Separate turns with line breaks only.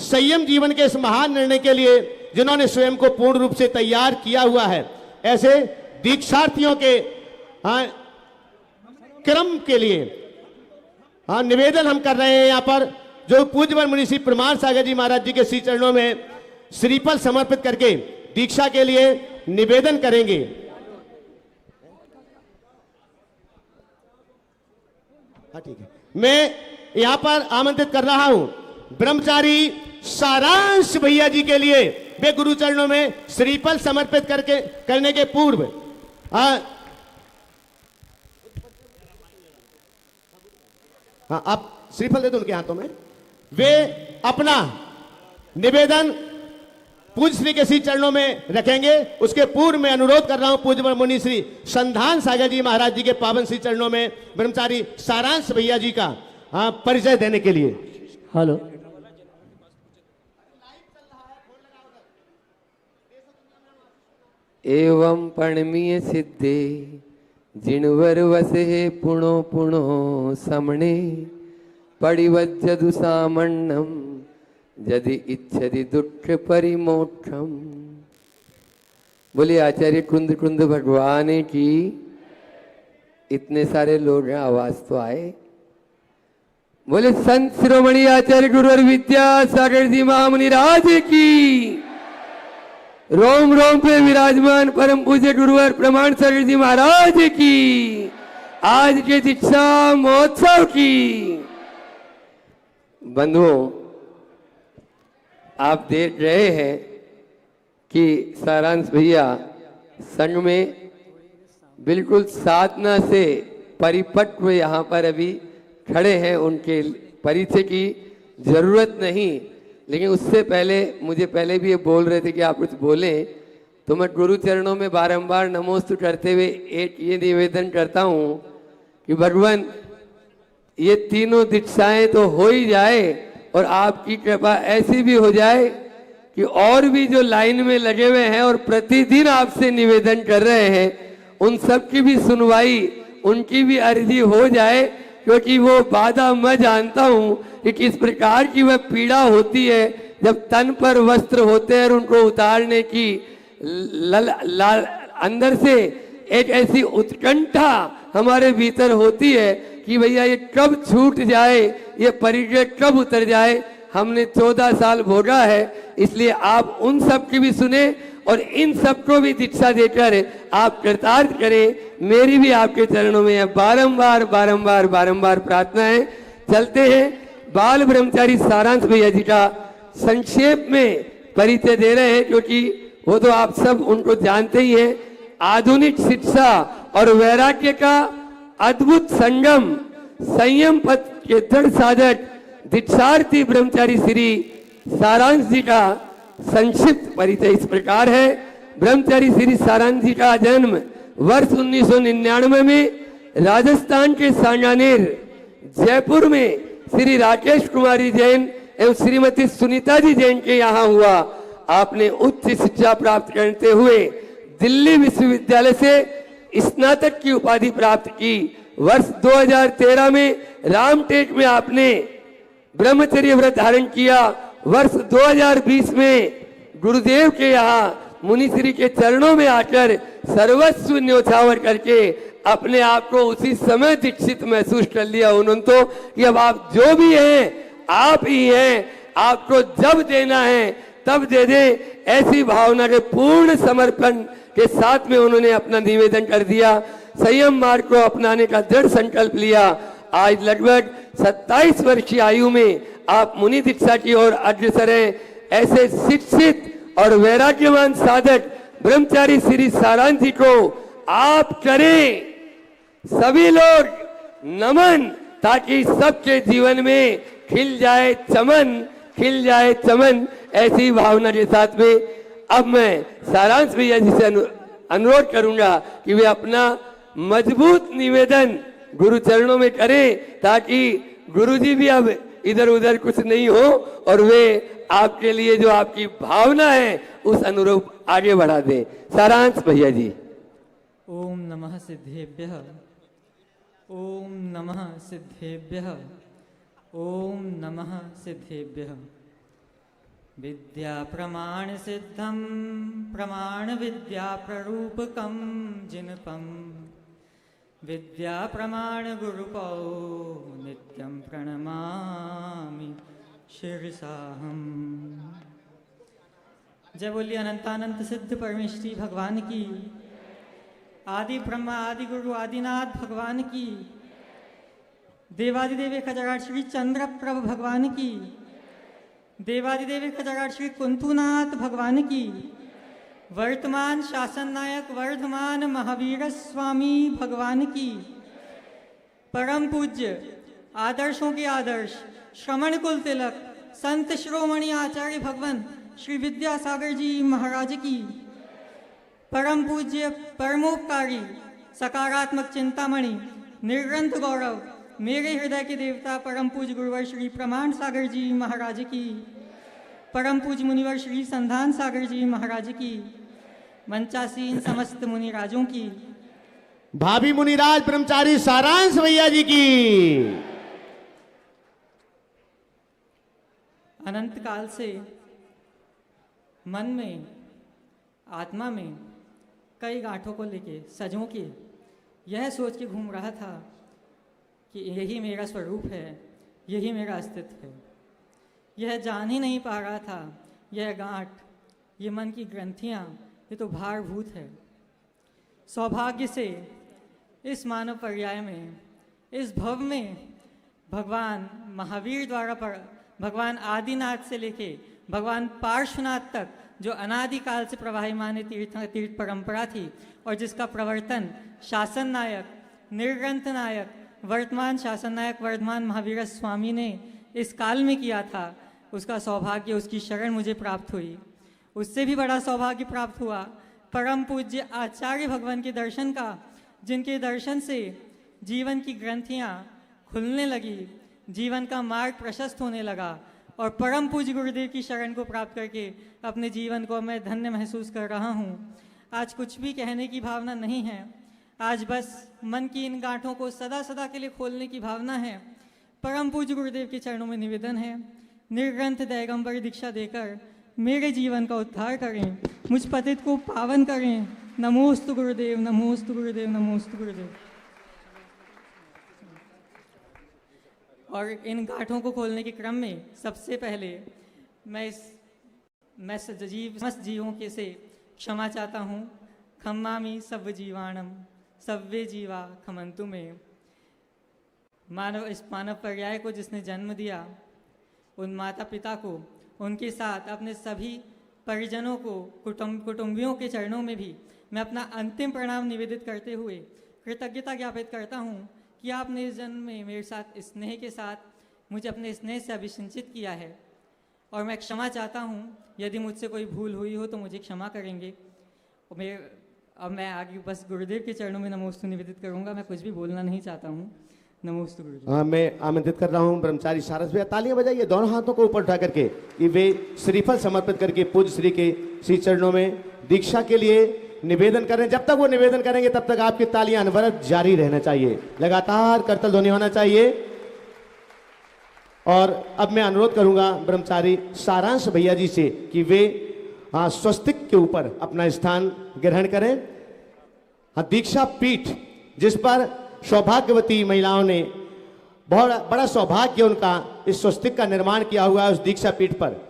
संयम जीवन के इस महान निर्णय के लिए जिन्होंने स्वयं को पूर्ण रूप से तैयार किया हुआ है, ऐसे दीक्षार्थियों के क्रम के लिए निवेदन हम कर रहे हैं यहाँ पर, जो पूज्यवर मुनि श्री प्रमाण सागर जी महाराज जी के श्री चरणों में श्रीफल समर्पित करके दीक्षा के लिए निवेदन करेंगे। हाँ ठीक है, मैं यहां पर आमंत्रित कर रहा हूं ब्रह्मचारी सारांश भैया जी के लिए। वे गुरु चरणों में श्रीफल समर्पित करने के पूर्व हाँ आप श्रीफल दे दो उनके हाथों में। वे अपना निवेदन पूज्य श्री के श्री चरणों में रखेंगे। उसके पूर्व में अनुरोध कर रहा हूं पूज्य मुनि श्री संधान सागर जी महाराज जी के पावन श्री चरणों में ब्रह्मचारी सारांश भैया जी का परिचय देने के लिए।
हेलो,
एवं पणमीय सिद्धे जिणवर वसे पुणो पुणो समणे पड़िवज्जदु सामण्णम यदि इच्छति दुष्ट परिमोक्षम। बोले आचार्य कुंद कुंद भगवान की। इतने सारे लोग हैं, आवाज तो आए। बोले संत शिरोमणि आचार्य गुरुवर विद्यासागर जी महामुनि राज की। रोम रोम पे विराजमान परम पूज्य गुरुवर प्रमाण सागर जी महाराज की। आज के दीक्षा महोत्सव की। बंधुओं, आप देख रहे हैं कि सारांश भैया संघ में बिल्कुल साधना से परिपक्व यहाँ पर अभी खड़े हैं। उनके परिचय की जरूरत नहीं, लेकिन उससे पहले मुझे पहले भी ये बोल रहे थे कि आप कुछ बोलें, तो मैं गुरु चरणों में बारंबार नमोस्तु करते हुए एक ये निवेदन करता हूँ कि भगवान ये तीनों दीक्षाएं तो हो ही जाए और आपकी कृपा ऐसी भी हो जाए कि और भी जो लाइन में लगे हुए हैं और प्रतिदिन आपसे निवेदन कर रहे हैं, उन सब की भी सुनवाई, उनकी भी अर्जी हो जाए। क्योंकि वो बाधा मैं जानता हूं कि किस प्रकार की वह पीड़ा होती है जब तन पर वस्त्र होते हैं और उनको उतारने की अंदर से एक ऐसी उत्कंठा हमारे भीतर होती है कि भैया ये कब छूट जाए, ये परिचय कब उतर जाए। हमने 14 साल भोगा है, इसलिए आप उन सब की भी सुने और इन सबको भी दीक्षा देकर आप कृतार्थ करें। मेरी भी आपके चरणों में है बारंबार बारंबार बारंबार प्रार्थना है। चलते हैं, बाल ब्रह्मचारी सारांश भैया जी का संक्षेप में परिचय दे रहे हैं, क्योंकि वो तो आप सब उनको जानते ही हैं। आधुनिक शिक्षा और वैराग्य का अद्भुत संगम, संयम पथ के दृढ़ साधक दीक्षार्थी ब्रह्मचारी श्री सारांश जी का संक्षिप्त परिचय इस प्रकार है। ब्रह्मचारी श्री सारांश जी का जन्म वर्ष 1999 में राजस्थान के सांगानेर जयपुर में श्री राकेश कुमारी जैन एवं श्रीमती सुनीता जी जैन के यहाँ हुआ। आपने उच्च शिक्षा प्राप्त करते हुए दिल्ली विश्वविद्यालय से स्नातक की उपाधि प्राप्त की। वर्ष 2013 में रामटेक में आपने ब्रह्मचर्य व्रत धारण किया। वर्ष 2020 में गुरुदेव के यहाँ मुनिश्री के चरणों में आकर सर्वस्व न्योछावर करके अपने आप को उसी समय दीक्षित महसूस कर लिया उन्होंने तो कि अब आप जो भी हैं आप ही हैं, आपको जब देना है तब दे दें। ऐसी भावना के पूर्ण समर्पण के साथ में उन्होंने अपना निवेदन कर दिया। संयम मार्ग को अपनाने का दृढ़ संकल्प लिया। आज लगभग 27 वर्ष की आयु में आप मुनि दीक्षा की ओर अग्रसर हैं। ऐसे शिक्षित और वैराग्यवान साधक ब्रह्मचारी श्री सारांश जी को आप करें सभी लोग नमन, ताकि सबके जीवन में खिल जाए चमन, खिल जाए चमन। ऐसी भावना के साथ में अब मैं सारांश भैया जी से अनुरोध करूंगा कि वे अपना मजबूत निवेदन गुरु चरणों में करें, ताकि गुरु जी भी अब इधर उधर कुछ नहीं हो और वे आपके लिए जो आपकी भावना है उस अनुरूप आगे बढ़ा दें। सारांश भैया जी।
ओम नमः सिद्धेभ्यः, ओम नमः सिद्धेभ्यः, ओम नमः सिद्धेभ्यः। विद्या प्रमाण सिद्धम प्रमाण विद्या प्ररूपकम जिनपम विद्या प्रमाण गुरुपौ नित्यं प्रणमामि शिरसाहम। जय बोलिए अनंतानंत सिद्ध परमेश्वरी भगवान की, आदि ब्रह्मा आदि गुरु आदिनाथ भगवान की, देवादिदेव खजराट श्री चंद्रप्रभ भगवान की, देवादिदेव खजराट श्री कुंतुनाथ भगवान की, वर्तमान शासन नायक वर्धमान महावीर स्वामी भगवान की, परम पूज्य आदर्शों के आदर्श श्रमण कुल तिलक संत शिरोमणि आचार्य भगवान श्री विद्यासागर जी महाराज की, परम पूज्य परमोपकारी सकारात्मक चिंतामणि निर्ग्रंथ गौरव मेरे हृदय के देवता परम पूज्य गुरुवर श्री प्रमाण सागर जी महाराज की, परम पूज्य मुनिवर श्री संधान सागर जी महाराज की, मंचासीन समस्त मुनिराजों की,
भाभी मुनिराज ब्रह्मचारी सारांश भैया जी की।
अनंत काल से मन में आत्मा में कई गांठों को लेके सजों के यह सोच के घूम रहा था कि यही मेरा स्वरूप है, यही मेरा अस्तित्व है। यह जान ही नहीं पा रहा था यह गांठ, ये मन की ग्रंथियाँ, ये तो भारभूत है। सौभाग्य से इस मानव पर्याय में, इस भव में भगवान महावीर द्वारा भगवान आदिनाथ से लेके भगवान पार्श्वनाथ तक जो अनादिकाल से प्रवाहिमान तीर्थ परंपरा थी और जिसका प्रवर्तन शासन नायक निर्ग्रंथ नायक वर्तमान शासन नायक वर्धमान महावीर स्वामी ने इस काल में किया था, उसका सौभाग्य, उसकी शरण मुझे प्राप्त हुई। उससे भी बड़ा सौभाग्य प्राप्त हुआ परम पूज्य आचार्य भगवान के दर्शन का, जिनके दर्शन से जीवन की ग्रंथियाँ खुलने लगी, जीवन का मार्ग प्रशस्त होने लगा और परम पूज्य गुरुदेव की शरण को प्राप्त करके अपने जीवन को मैं धन्य महसूस कर रहा हूँ। आज कुछ भी कहने की भावना नहीं है, आज बस मन की इन गांठों को सदा सदा के लिए खोलने की भावना है। परम पूज्य गुरुदेव के चरणों में निवेदन है, निर्ग्रंथ दैगंबर दीक्षा देकर मेरे जीवन का उद्धार करें, मुझ पतित को पावन करें। नमोस्तु गुरुदेव, नमोस्तु गुरुदेव, नमोस्तु गुरुदेव। और इन गांठों को खोलने के क्रम में सबसे पहले मैं समस्त जीवों के से क्षमा चाहता हूँ। खम्मामि सव्व जीवाणम सव्वे जीवा खमंतु में। इस मानव पर्याय को जिसने जन्म दिया, उन माता पिता को, उनके साथ अपने सभी परिजनों को, कुटुंबियों के चरणों में भी मैं अपना अंतिम प्रणाम निवेदित करते हुए कृतज्ञता ज्ञापित करता हूँ कि आपने इस जन्म में मेरे साथ स्नेह के साथ मुझे अपने स्नेह से अभिसिंचित किया है। और मैं क्षमा चाहता हूँ, यदि मुझसे कोई भूल हुई हो तो मुझे क्षमा करेंगे। अब मैं आगे बस गुरुदेव के चरणों में नमोस्तु निवेदित करूँगा, मैं कुछ भी बोलना नहीं चाहता हूँ। नमोस्तु गुरुदेव।
मैं आमंत्रित कर रहा हूँ ब्रह्मचारी सारस भैया, तालियां बजाइए दोनों हाथों को ऊपर उठा करके कि वे श्रीफल समर्पित करके पूज्य श्री के श्री चरणों में दीक्षा के लिए निवेदन करें। जब तक वो निवेदन करेंगे तब तक आपकी तालियां अनवरत जारी रहना चाहिए, लगातार करतल ध्वनि होना चाहिए। और अब मैं अनुरोध करूंगा ब्रह्मचारी सारांश भैया जी से कि वे स्वस्तिक के ऊपर अपना स्थान ग्रहण करें। दीक्षा पीठ जिस पर सौभाग्यवती महिलाओं ने बहुत बड़ा सौभाग्य उनका इस स्वस्तिक का निर्माण किया हुआ है, उस दीक्षा पीठ पर